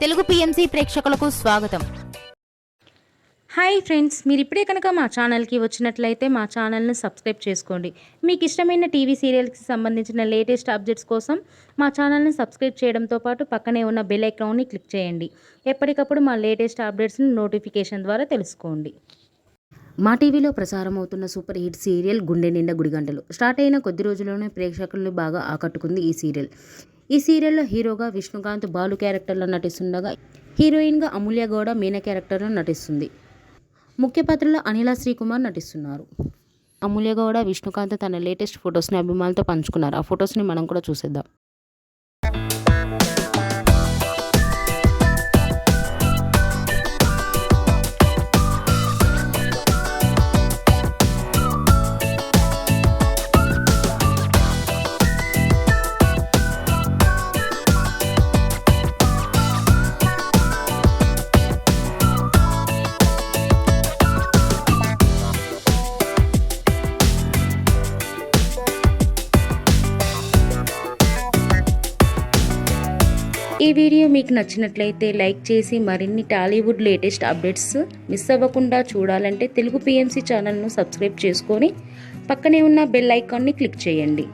Telugu PMC ప్రేక్షకులకు స్వాగతం. Hi friends, మీరు ఇప్పుడే కనుక మా ఛానల్కి వచ్చినట్లయితే మా ఛానల్ని సబ్స్క్రైబ్ చేసుకోండి. మీకు ఇష్టమైన టీవీ సీరియల్స్కి సంబంధించిన లేటెస్ట్ అప్డేట్స్ కోసం మా ఛానల్ని సబ్స్క్రైబ్ చేయడంతో పాటు పక్కనే ఉన్న బెల్ ఐకాన్ని క్లిక్ చేయండి. ఎప్పటికప్పుడు మా లేటెస్ట్ అప్డేట్స్ని నోటిఫికేషన్ ద్వారా తెలుసుకోండి. మా టీవీలో ప్రసారం అవుతున్న సూపర్ హిట్ సీరియల్ గుండె నిండా గుడిగంటలు స్టార్ట్ అయిన కొద్ది రోజుల్లోనే ప్రేక్షకులను బాగా ఆకట్టుకుంది ఈ సీరియల్. ఈ సీరియల్లో హీరోగా విష్ణుకాంత్ బాలు క్యారెక్టర్లో నటిస్తుండగా హీరోయిన్గా అమూల్య గౌడ మీనా క్యారెక్టర్లో నటిస్తుంది. ముఖ్య పాత్రలో అనిలా శ్రీకుమార్ నటిస్తున్నారు. అమూల్య గౌడ విష్ణుకాంత్ తన లేటెస్ట్ ఫొటోస్ని అభిమానులతో పంచుకున్నారు. ఆ ఫొటోస్ని మనం కూడా చూసేద్దాం. ఈ వీడియో మీకు నచ్చినట్లయితే లైక్ చేసి మరిన్ని టాలీవుడ్ లేటెస్ట్ అప్డేట్స్ మిస్ అవ్వకుండా చూడాలంటే తెలుగు పిఎంసి ఛానల్ను సబ్స్క్రైబ్ చేసుకొని పక్కనే ఉన్న బెల్ ఐకాన్ని క్లిక్ చేయండి.